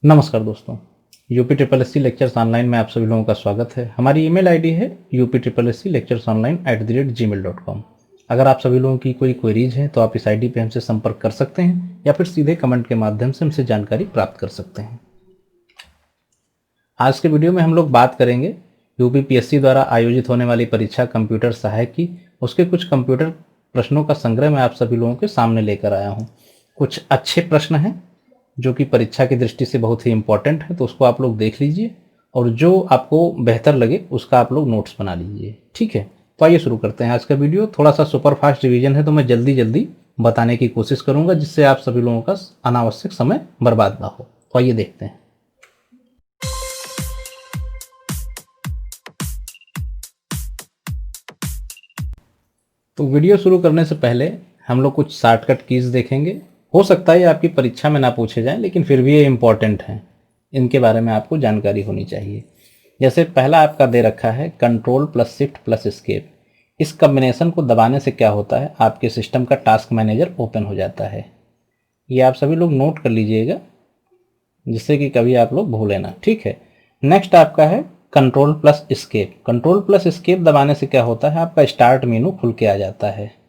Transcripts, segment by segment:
नमस्कार दोस्तों, UP triple S C lectures online में आप सभी लोगों का स्वागत है। हमारी ईमेल आईडी है uptripplesclecturesonline@gmail.com। अगर आप सभी लोगों की कोई क्वेरीज हैं तो आप इस आईडी पे हमसे संपर्क कर सकते हैं या फिर सीधे कमेंट के माध्यम से हमसे जानकारी प्राप्त कर सकते हैं। आज के वीडियो में हम लोग बात करेंगे यूपीपीएससी द्वारा आयोजित होने वाली परीक्षा कंप्यूटर सहायक की। उसके कुछ कंप्यूटर प्रश्नों का संग्रह मैं आप सभी लोगों के सामने लेकर आया हूँ। कुछ अच्छे प्रश्न हैं जो कि परीक्षा की दृष्टि से बहुत ही इंपॉर्टेंट है, तो उसको आप लोग देख लीजिए और जो आपको बेहतर लगे उसका आप लोग नोट्स बना लीजिए। ठीक है, तो आइए शुरू करते हैं आज का वीडियो। थोड़ा सा सुपर फास्ट रिवीजन है तो मैं जल्दी जल्दी बताने की कोशिश करूंगा जिससे आप सभी लोगों का अनावश्यक समय बर्बाद ना हो। तो आइए देखते हैं। तो वीडियो शुरू करने से पहले हम लोग कुछ शॉर्टकट कीज देखेंगे। हो सकता है ये आपकी परीक्षा में ना पूछे जाएं, लेकिन फिर भी ये इंपॉर्टेंट हैं, इनके बारे में आपको जानकारी होनी चाहिए। जैसे पहला आपका दे रखा है control plus shift plus escape. इस कॉम्बिनेशन को दबाने से क्या होता है, आपके सिस्टम का टास्क मैनेजर ओपन हो जाता है। ये आप सभी लोग नोट कर लीजिएगा जिससे कि कभी आप लोग भूलें ना। ठीक है, नेक्स्ट आपका है control plus escape. Control plus escape दबाने से क्या होता है, आपका स्टार्ट मेनू खुल के आ जाता है।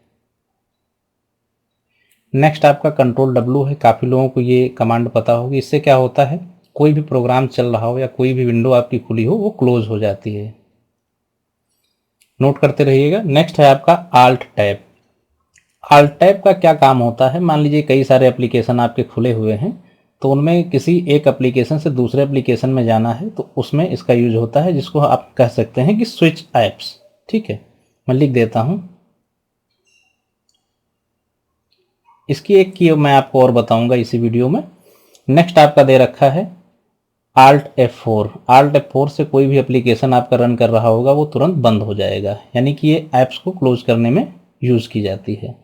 नेक्स्ट आपका कंट्रोल डब्ल्यू है। काफ़ी लोगों को ये कमांड पता होगी। इससे क्या होता है, कोई भी प्रोग्राम चल रहा हो या कोई भी विंडो आपकी खुली हो वो क्लोज हो जाती है। नोट करते रहिएगा। नेक्स्ट है आपका आल्ट टैब। आल्ट टैब का क्या काम होता है, मान लीजिए कई सारे एप्लीकेशन आपके खुले हुए हैं तो उनमें किसी एक एप्लीकेशन से दूसरे एप्लीकेशन में जाना है तो उसमें इसका यूज होता है, जिसको आप कह सकते हैं कि स्विच एप्स। ठीक है, मैं लिख देता हूं। इसकी एक की मैं आपको और बताऊंगा इसी वीडियो में। नेक्स्ट आपका दे रखा है Alt F4। Alt F4 से कोई भी एप्लीकेशन आपका रन कर रहा होगा वो तुरंत बंद हो जाएगा, यानी कि ये ऐप्स को क्लोज करने में यूज की जाती है।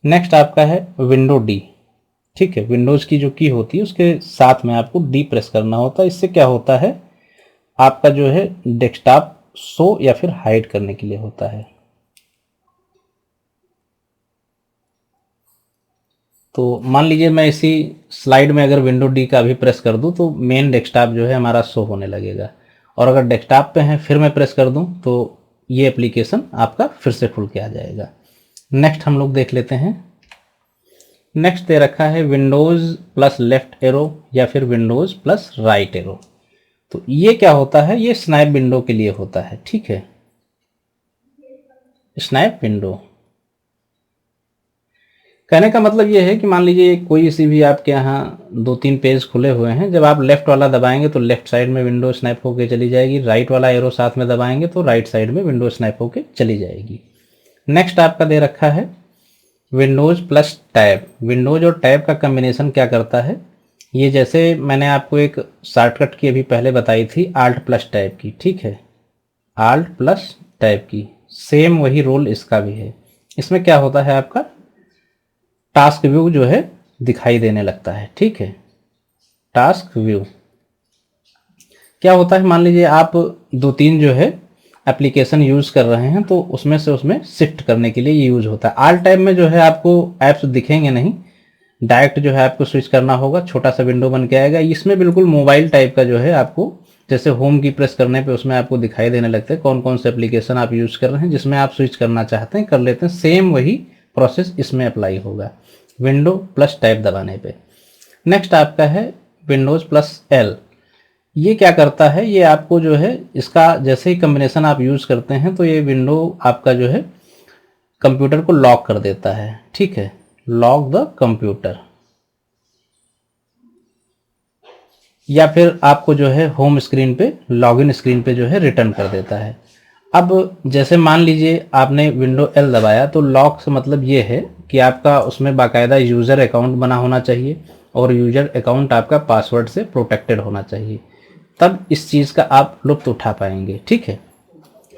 नेक्स्ट आपका है विंडो डी। ठीक है, विंडोज की जो की होती है उसके साथ में आपको डी प्रेस करना होता है। इससे क्या होता है, आपका जो है डेस्कटॉप शो या फिर हाइड करने के लिए होता है। तो मान लीजिए मैं इसी स्लाइड में अगर विंडो डी का भी प्रेस कर दूं तो मेन डेस्कटॉप जो है हमारा शो होने लगेगा, और अगर डेस्कटॉप पे है फिर मैं प्रेस कर दूं तो ये एप्लीकेशन आपका फिर से खुल के आ जाएगा। नेक्स्ट हम लोग देख लेते हैं। नेक्स्ट दे रखा है विंडोज प्लस लेफ्ट एरो या फिर विंडोज प्लस राइट एरो। तो ये क्या होता है, ये स्नैप विंडो के लिए होता है। ठीक है, स्नैप विंडो कहने का मतलब ये है कि मान लीजिए कोई सी भी आपके यहाँ 2-3 पेज खुले हुए हैं, जब आप लेफ्ट वाला दबाएंगे तो लेफ्ट साइड में विंडो स्नैप होके चली जाएगी, राइट वाला एरो साथ में दबाएंगे तो राइट साइड में विंडो स्नैप होके चली जाएगी। नेक्स्ट आपका दे रखा है विंडोज प्लस टैब। विंडोज और टैब का कम्बिनेशन क्या करता है, ये जैसे मैंने आपको एक शॉर्टकट की अभी पहले बताई थी आल्ट प्लस टैब की। ठीक है, आल्ट प्लस टैब की सेम वही रोल इसका भी है। इसमें क्या होता है, आपका टास्क व्यू जो है दिखाई देने लगता है। ठीक है, टास्क व्यू क्या होता है, मान लीजिए आप 2-3 जो है एप्लीकेशन यूज कर रहे हैं तो उसमें शिफ्ट करने के लिए ये यूज होता है। ऑल टाइम में जो है आपको ऐप्स दिखेंगे नहीं, डायरेक्ट जो है आपको स्विच करना होगा, छोटा सा विंडो बन के आएगा। इसमें बिल्कुल मोबाइल टाइप का जो है आपको जैसे होम की प्रेस करने पे उसमें आपको दिखाई देने लगते हैं कौन कौन से एप्लीकेशन आप यूज कर रहे हैं, जिसमें आप स्विच करना चाहते हैं कर लेते हैं। सेम वही प्रोसेस इसमें अप्लाई होगा विंडो प्लस टैब दबाने पे। नेक्स्ट आपका है विंडोज प्लस एल। ये क्या करता है, ये आपको जो है इसका जैसे ही कॉम्बिनेशन आप यूज करते हैं तो ये विंडो आपका जो है कंप्यूटर को लॉक कर देता है। ठीक है, लॉक द कंप्यूटर, या फिर आपको जो है होम स्क्रीन पे लॉगिन स्क्रीन पे जो है रिटर्न कर देता है। अब जैसे मान लीजिए आपने विंडो एल दबाया तो लॉक से मतलब ये है कि आपका उसमें बाकायदा यूज़र अकाउंट बना होना चाहिए और यूज़र अकाउंट आपका पासवर्ड से प्रोटेक्टेड होना चाहिए, तब इस चीज़ का आप लुत्फ उठा पाएंगे। ठीक है,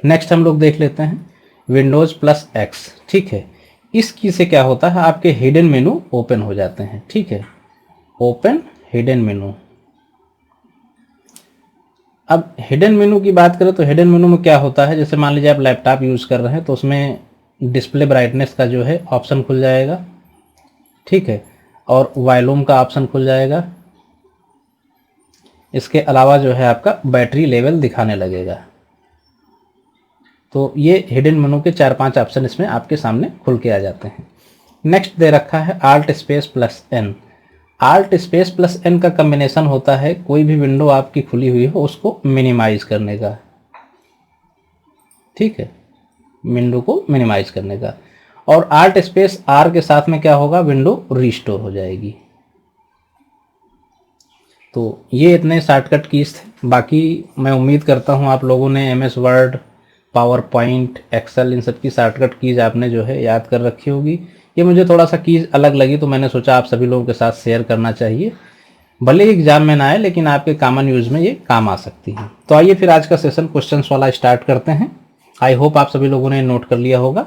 नेक्स्ट हम लोग देख लेते हैं विंडोज प्लस एक्स। ठीक है, इस की से क्या होता है, आपके हिडन मेनू ओपन हो जाते हैं। ठीक है, ओपन हिडन मेनू। अब हिडन मेनू की बात करें तो हिडन मेनू में क्या होता है, जैसे मान लीजिए आप लैपटॉप यूज़ कर रहे हैं तो उसमें डिस्प्ले ब्राइटनेस का जो है ऑप्शन खुल जाएगा, ठीक है, और वॉल्यूम का ऑप्शन खुल जाएगा। इसके अलावा जो है आपका बैटरी लेवल दिखाने लगेगा। तो ये हिडन मेनू के 4-5 ऑप्शन इसमें आपके सामने खुल के आ जाते हैं। नेक्स्ट दे रखा है Alt space plus N। Alt space plus N का कम्बिनेशन होता है कोई भी विंडो आपकी खुली हुई हो उसको मिनिमाइज करने का, ठीक है, विंडो को मिनिमाइज करने का। और Alt स्पेस R के साथ में क्या होगा, विंडो रीस्टोर हो जाएगी। तो ये इतने शॉर्टकट कीज थे। बाकी मैं उम्मीद करता हूँ आप लोगों ने MS Word, PowerPoint, Excel, इन सब की शॉर्टकट कीज आपने जो है याद कर रखी होगी। ये मुझे थोड़ा सा कीज अलग लगी तो मैंने सोचा आप सभी लोगों के साथ शेयर करना चाहिए। भले ही एग्जाम में ना आए लेकिन आपके कॉमन यूज में ये काम आ सकती हैं। तो आइए फिर आज का सेशन क्वेश्चंस वाला स्टार्ट करते हैं। आई होप आप सभी लोगों ने नोट कर लिया होगा।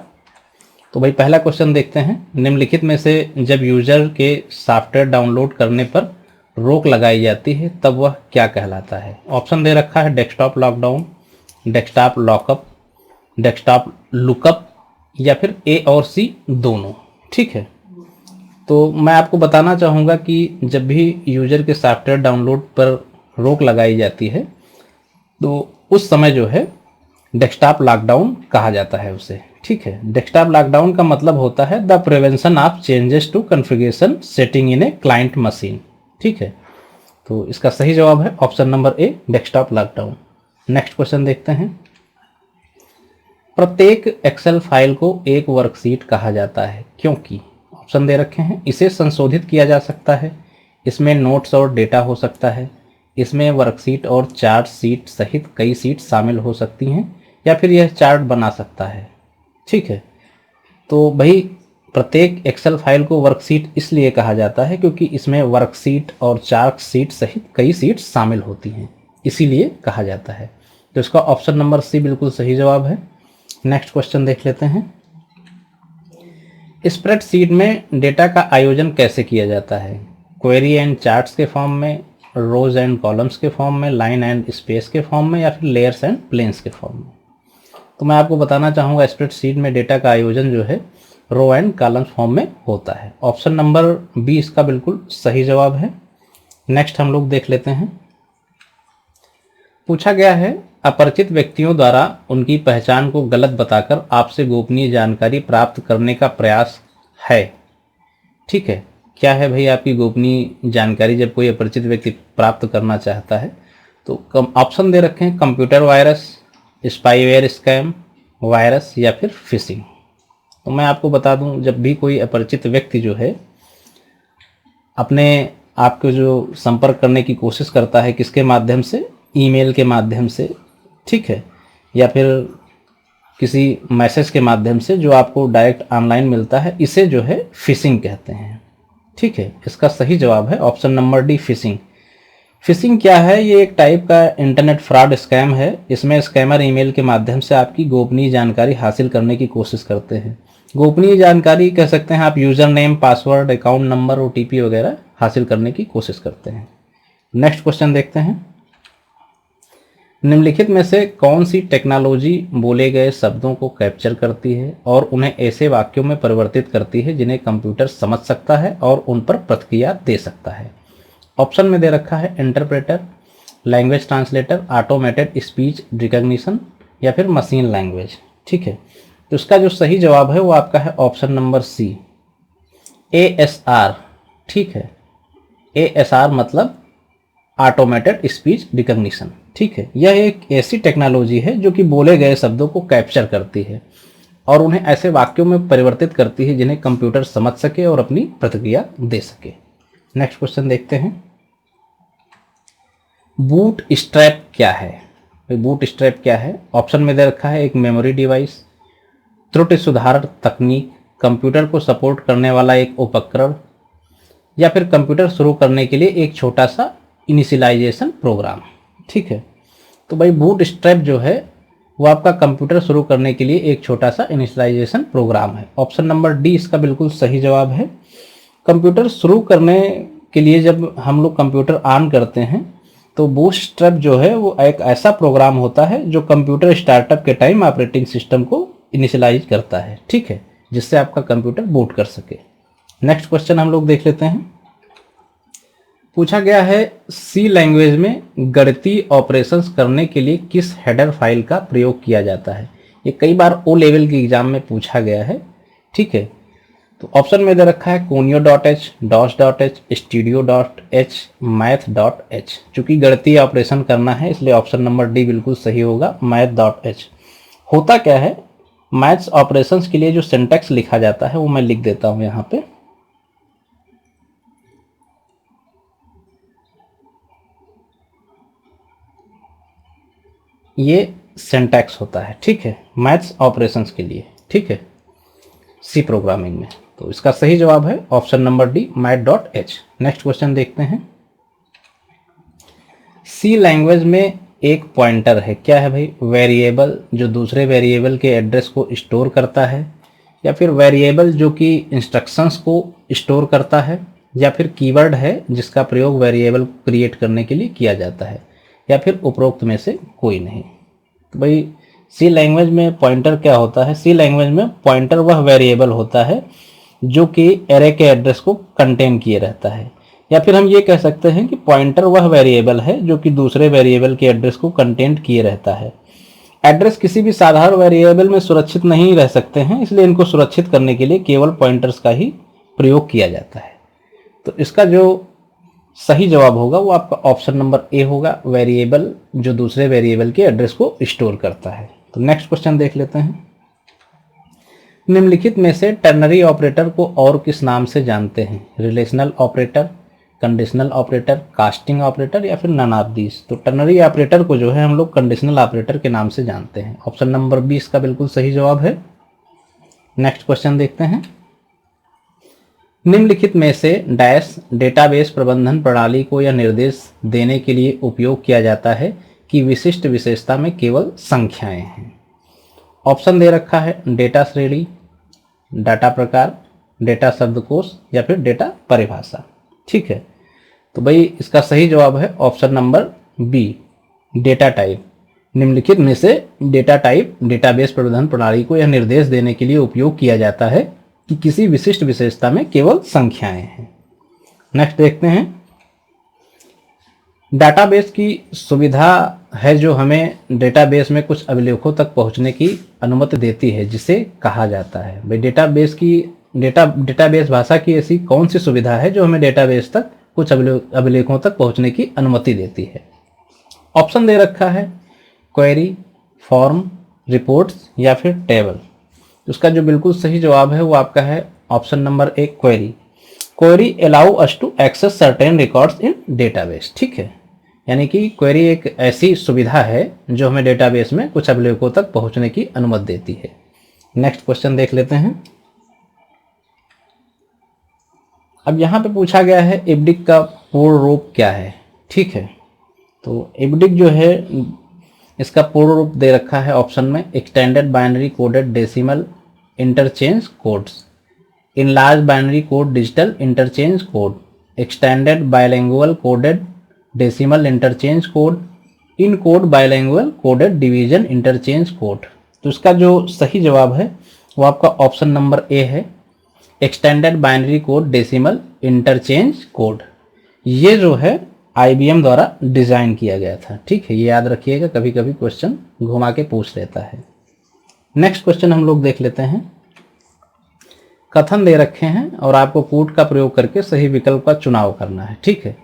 तो भाई पहला क्वेश्चन देखते हैं। निम्नलिखित में से जब यूजर के सॉफ्टवेयर डाउनलोड करने पर रोक लगाई जाती है तब वह क्या कहलाता है? ऑप्शन दे रखा है desktop lockdown, desktop lockup, desktop lookup या फिर ए और सी दोनों, ठीक है। तो मैं आपको बताना चाहूँगा कि जब भी यूजर के सॉफ्टवेयर डाउनलोड पर रोक लगाई जाती है तो उस समय जो है डेस्कटॉप लॉकडाउन कहा जाता है उसे, ठीक है। डेस्कटॉप लॉकडाउन का मतलब होता है the prevention of changes to configuration setting in a client machine, ठीक है। तो इसका सही जवाब है option number A, desktop lockdown. Next question देखते हैं। प्रत्येक एक्सेल फाइल को एक वर्कशीट कहा जाता है क्योंकि ऑप्शन दे रखे हैं। इसे संशोधित किया जा सकता है, इसमें नोट्स और डेटा हो सकता है, इसमें वर्कशीट और चार्ट शीट सहित कई शीट शामिल हो सकती हैं, या फिर यह चार्ट बना सकता है, ठीक है। तो भाई प्रत्येक एक्सेल फाइल को वर्कशीट इसलिए कहा जाता है क्योंकि इसमें वर्कशीट और चार्ट शीट सहित कई शीट शामिल होती हैं, इसीलिए कहा जाता है। तो इसका ऑप्शन नंबर सी बिल्कुल सही जवाब है। नेक्स्ट क्वेश्चन देख लेते हैं। स्प्रेडशीट में डेटा का आयोजन कैसे किया जाता है? क्वेरी एंड चार्ट्स के फॉर्म में, रोज एंड कॉलम्स के फॉर्म में, लाइन एंड स्पेस के फॉर्म में, या फिर लेयर्स एंड प्लेन्स के फॉर्म में? तो मैं आपको बताना चाहूँगा स्प्रेडशीट में डेटा का आयोजन जो है रो एंड कॉलम्स फॉर्म में होता है। ऑप्शन नंबर बी इसका बिल्कुल सही जवाब है। नेक्स्ट हम लोग देख लेते हैं। पूछा गया है अपरिचित व्यक्तियों द्वारा उनकी पहचान को गलत बताकर आपसे गोपनीय जानकारी प्राप्त करने का प्रयास है, ठीक है। क्या है भाई आपकी गोपनीय जानकारी जब कोई अपरिचित व्यक्ति प्राप्त करना चाहता है? तो ऑप्शन दे रखे हैं computer virus, spyware scam, virus या फिर फिशिंग। तो मैं आपको बता दूं जब भी कोई अपरिचित व्यक्ति जो है अपने आपको जो संपर्क करने की कोशिश करता है, किसके माध्यम से? ईमेल के माध्यम से, ठीक है, या फिर किसी मैसेज के माध्यम से जो आपको डायरेक्ट ऑनलाइन मिलता है, इसे जो है फिशिंग कहते हैं, ठीक है। इसका सही जवाब है option number D, fishing. Fishing क्या है? ये एक टाइप का इंटरनेट फ्रॉड स्कैम है। इसमें स्कैमर ईमेल के माध्यम से आपकी गोपनीय जानकारी हासिल करने की कोशिश करते हैं। गोपनीय जानकारी कह सकते हैं आप, user name, password, account number, OTP वगैरह हासिल करने की कोशिश करते हैं। नेक्स्ट क्वेश्चन देखते हैं। निम्नलिखित में से कौन सी टेक्नोलॉजी बोले गए शब्दों को कैप्चर करती है और उन्हें ऐसे वाक्यों में परिवर्तित करती है जिन्हें कंप्यूटर समझ सकता है और उन पर प्रतिक्रिया दे सकता है? ऑप्शन में दे रखा है interpreter, language translator, automated speech recognition या फिर मशीन लैंग्वेज, ठीक है। तो इसका जो सही जवाब है वो आपका है ऑप्शन नंबर सी, ASR, ठीक है। ASR मतलब ऑटोमेटेड स्पीच रिकॉग्निशन, ठीक है। यह एक ऐसी टेक्नोलॉजी है जो कि बोले गए शब्दों को कैप्चर करती है और उन्हें ऐसे वाक्यों में परिवर्तित करती है जिन्हें कंप्यूटर समझ सके और अपनी प्रतिक्रिया दे सके। नेक्स्ट क्वेश्चन देखते हैं। बूट स्ट्रैप क्या है? बूट स्ट्रैप क्या है? ऑप्शन में दे रखा है एक मेमोरी डिवाइस, त्रुटि सुधार तकनीक, कंप्यूटर को सपोर्ट करने वाला एक उपकरण, या फिर कंप्यूटर शुरू करने के लिए एक छोटा सा इनिशियलाइजेशन प्रोग्राम, ठीक है। तो भाई बूट स्ट्रैप जो है वो आपका कंप्यूटर शुरू करने के लिए एक छोटा सा इनिशियलाइजेशन प्रोग्राम है। ऑप्शन नंबर डी इसका बिल्कुल सही जवाब है। कंप्यूटर शुरू करने के लिए जब हम लोग कंप्यूटर ऑन करते हैं तो बूटस्ट्रैप जो है वो एक ऐसा प्रोग्राम होता है जो कंप्यूटर स्टार्टअप के टाइम ऑपरेटिंग सिस्टम को इनिशियलाइज करता है, ठीक है, जिससे आपका कंप्यूटर बूट कर सके। नेक्स्ट क्वेश्चन हम लोग देख लेते हैं। पूछा गया है सी लैंग्वेज में गणितीय ऑपरेशंस करने के लिए किस हेडर फाइल का प्रयोग किया जाता है। ये कई बार ओ लेवल के एग्जाम में पूछा गया है, ठीक है। तो ऑप्शन में दे रखा है conio.h, dos.h, studio.h, math.h। चूंकि गणितीय ऑपरेशन करना है इसलिए ऑप्शन नंबर डी बिल्कुल सही होगा, math.h। होता क्या है, मैथ्स ऑपरेशंस के लिए जो सिंटैक्स लिखा जाता है वो मैं लिख देता हूं यहाँ पे। ये सिंटैक्स होता है, ठीक है, मैथ्स ऑपरेशंस के लिए, ठीक है, सी प्रोग्रामिंग में। तो इसका सही जवाब है option number D, math.h। Next question देखते हैं। सी लैंग्वेज में एक पॉइंटर है, क्या है भाई, वेरिएबल जो दूसरे वेरिएबल के एड्रेस को स्टोर करता है, या फिर वेरिएबल जो कि इंस्ट्रक्शंस को स्टोर करता है, या फिर कीवर्ड है जिसका प्रयोग वेरिएबल क्रिएट करने के लिए किया जाता है, या फिर उपरोक्त में से कोई नहीं। तो भाई सी लैंग्वेज में पॉइंटर क्या होता है, सी लैंग्वेज में पॉइंटर वह वेरिएबल होता है जो कि एरे के एड्रेस को कंटेन किए रहता है, या फिर हम ये कह सकते हैं कि पॉइंटर वह वेरिएबल है जो कि दूसरे वेरिएबल के एड्रेस को कंटेन किए रहता है। एड्रेस किसी भी साधारण वेरिएबल में सुरक्षित नहीं रह सकते हैं, इसलिए इनको सुरक्षित करने के लिए केवल पॉइंटर्स का ही प्रयोग किया जाता है। तो इसका जो सही जवाब होगा वो आपका ऑप्शन नंबर ए होगा, वेरिएबल जो दूसरे वेरिएबल के एड्रेस को स्टोर करता है। तो नेक्स्ट क्वेश्चन देख लेते हैं। निम्नलिखित में से टर्नरी ऑपरेटर को और किस नाम से जानते हैं, relational operator, conditional operator, casting operator, या फिर नन ऑफ दीस। तो टर्नरी ऑपरेटर को जो है हम लोग कंडीशनल ऑपरेटर के नाम से जानते हैं। ऑप्शन नंबर 20 का बिल्कुल सही जवाब है। नेक्स्ट क्वेश्चन देखते हैं। निम्नलिखित में से डैश डेटाबेस प्रबंधन प्रणाली को यह निर्देश देने के लिए उपयोग किया जाता है कि विशिष्ट विशेषता में केवल संख्याएं हैं। ऑप्शन दे रखा है डेटा श्रेणी, डाटा प्रकार, डेटा शब्दकोश, या फिर डेटा परिभाषा, ठीक है। तो भाई इसका सही जवाब है option number B, data type. निम्नलिखित में से डेटा टाइप डेटाबेस प्रबंधन प्रणाली को यह निर्देश देने के लिए उपयोग किया जाता है कि किसी विशिष्ट विशेषता में केवल संख्याएं हैं। नेक्स्ट देखते हैं। डाटाबेस की सुविधा है जो हमें डेटाबेस में कुछ अभिलेखों तक पहुंचने की अनुमति देती है, जिसे कहा जाता है। भाई डेटाबेस भाषा की ऐसी कौन सी सुविधा है जो हमें डेटाबेस तक कुछ अभिलेखों तक पहुंचने की अनुमति देती है। ऑप्शन दे रखा है क्वेरी, फॉर्म, रिपोर्ट्स, या फिर टेबल। उसका जो बिल्कुल सही जवाब है वो आपका है option number A, query. Query allow us to access certain records in database, ठीक है। यानी कि क्वेरी एक ऐसी सुविधा है जो हमें डेटाबेस में कुछ अभिलेखों तक पहुंचने की अनुमति देती है। नेक्स्ट क्वेश्चन देख लेते हैं। अब यहां पे पूछा गया है इबडिक का पूर्ण रूप क्या है, ठीक है। तो इबडिक जो है इसका पूर्ण रूप दे रखा है ऑप्शन में, extended binary coded decimal interchange codes, enlarge binary code digital interchange code, extended bilingual coded decimal interchange code, in code bilingual coded division interchange code. तो इसका जो सही जवाब है वो आपका ऑप्शन नंबर ए है, extended binary code decimal interchange code. ये जो है IBM द्वारा डिजाइन किया गया था, ठीक है। ये याद रखिएगा, कभी कभी क्वेश्चन घुमा के पूछ लेता है। नेक्स्ट क्वेश्चन हम लोग देख लेते हैं। कथन दे रखे हैं और आपको पुट का प्रयोग करके सही विकल्प का चुनाव करना है, ठीक है।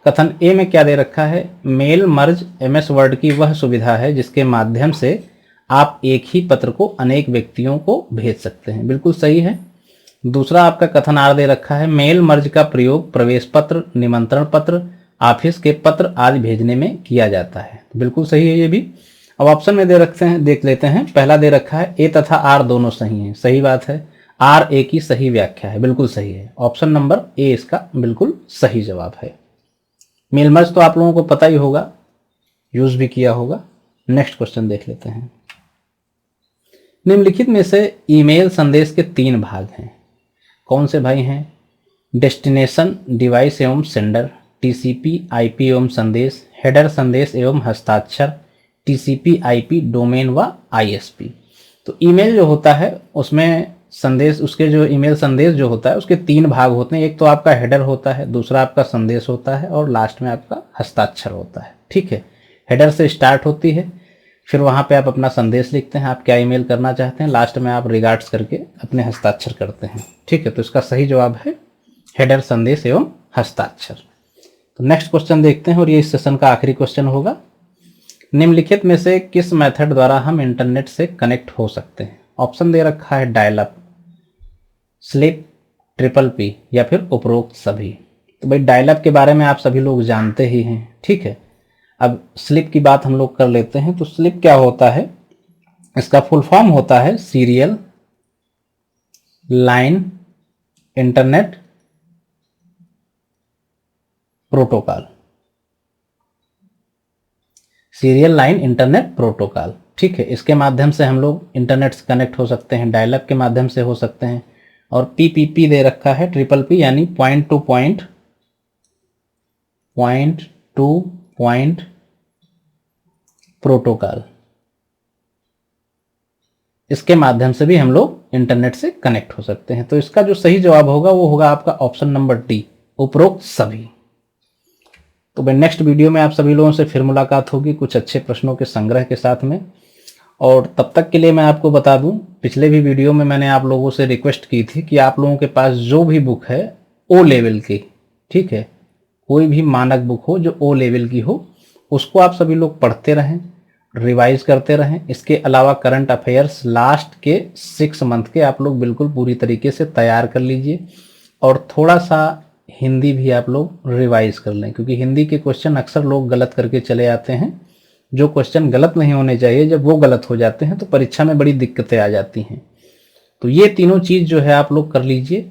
कथन ए में क्या दे रखा है, मेल मर्ज MS वर्ड की वह सुविधा है जिसके माध्यम से आप एक ही पत्र को अनेक व्यक्तियों को भेज सकते हैं, बिल्कुल सही है। दूसरा आपका कथन आर दे रखा है, मेल मर्ज का प्रयोग प्रवेश पत्र, निमंत्रण पत्र, ऑफिस के पत्र आदि भेजने में किया जाता है, बिल्कुल सही है ये भी। अब ऑप्शन में दे रखते हैं, देख लेते हैं। पहला दे रखा है ए तथा आर दोनों सही हैं, सही बात है। आर ए की सही व्याख्या है, बिल्कुल सही है। ऑप्शन नंबर ए इसका बिल्कुल सही जवाब है। मेल मर्ज तो आप लोगों को पता ही होगा, यूज भी किया होगा। नेक्स्ट क्वेश्चन देख लेते हैं। निम्नलिखित में से ईमेल संदेश के 3 भाग हैं, कौन से भाई हैं, डेस्टिनेशन, डिवाइस एवं सेंडर, TCP IP एवं संदेश, हेडर संदेश एवं हस्ताक्षर, TCP IP डोमेन व ISP। तो ईमेल जो होता है उसमें संदेश, उसके जो ईमेल संदेश जो होता है उसके 3 भाग होते हैं। एक तो आपका हेडर होता है, दूसरा आपका संदेश होता है और लास्ट में आपका हस्ताक्षर होता है। ठीक है, हेडर से स्टार्ट होती है, फिर वहाँ पे आप अपना संदेश लिखते हैं, आप क्या ईमेल करना चाहते हैं, लास्ट में आप रिगार्ड्स करके अपने हस्ताक्षर करते हैं। ठीक है, तो इसका सही जवाब है हेडर, संदेश एवं हस्ताक्षर। तो नेक्स्ट क्वेश्चन देखते हैं और ये इस सेशन का आखिरी क्वेश्चन होगा। निम्नलिखित में से किस मेथड द्वारा हम इंटरनेट से कनेक्ट हो सकते हैं? ऑप्शन दे रखा है dial up, slip, triple P या फिर उपरोक्त सभी। तो भाई डायल अप के बारे में आप सभी लोग जानते ही हैं। ठीक है, अब स्लिप की बात हम लोग कर लेते हैं। तो स्लिप क्या होता है? इसका फुल फॉर्म होता है serial line internet protocol. Serial line internet protocol. ठीक है, इसके माध्यम से हम लोग इंटरनेट से कनेक्ट हो सकते हैं, डायल अप के माध्यम से हो सकते हैं। और पीपीपी दे रखा है, ट्रिपल पी यानी पॉइंट टू पॉइंट प्रोटोकॉल, इसके माध्यम से भी हम लोग इंटरनेट से कनेक्ट हो सकते हैं। तो इसका जो सही जवाब होगा वो होगा आपका ऑप्शन नंबर डी, उपरोक्त सभी। तो भाई नेक्स्ट वीडियो में आप सभी लोगों से फिर मुलाकात होगी कुछ अच्छे प्रश्नों के संग्रह के साथ में। और तब तक के लिए मैं आपको बता दूं, पिछले भी वीडियो में मैंने आप लोगों से रिक्वेस्ट की थी कि आप लोगों के पास जो भी बुक है ओ लेवल की, ठीक है, कोई भी मानक बुक हो जो ओ लेवल की हो, उसको आप सभी लोग पढ़ते रहें, रिवाइज करते रहें। इसके अलावा करंट अफेयर्स लास्ट के 6 मंथ के आप लोग बिल्कुल पूरी तरीके से तैयार कर लीजिए। और थोड़ा सा हिंदी भी आप लोग रिवाइज कर लें, क्योंकि हिंदी के क्वेश्चन अक्सर लोग गलत करके चले आते हैं। जो क्वेश्चन गलत नहीं होने चाहिए, जब वो गलत हो जाते हैं तो परीक्षा में बड़ी दिक्कतें आ जाती हैं। तो ये तीनों चीज़ जो है आप लोग कर लीजिए।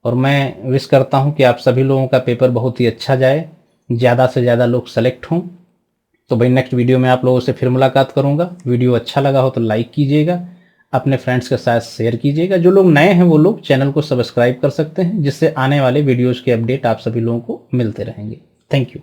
और मैं विश करता हूं कि आप सभी लोगों का पेपर बहुत ही अच्छा जाए, ज़्यादा से ज़्यादा लोग सेलेक्ट हों। तो भाई नेक्स्ट वीडियो में आप लोगों से फिर मुलाकात करूंगा। वीडियो अच्छा लगा हो तो लाइक कीजिएगा, अपने फ्रेंड्स के साथ शेयर कीजिएगा। जो लोग नए हैं वो लोग चैनल को सब्सक्राइब कर सकते हैं, जिससे आने वाले वीडियोज़ के अपडेट आप सभी लोगों को मिलते रहेंगे। Thank you.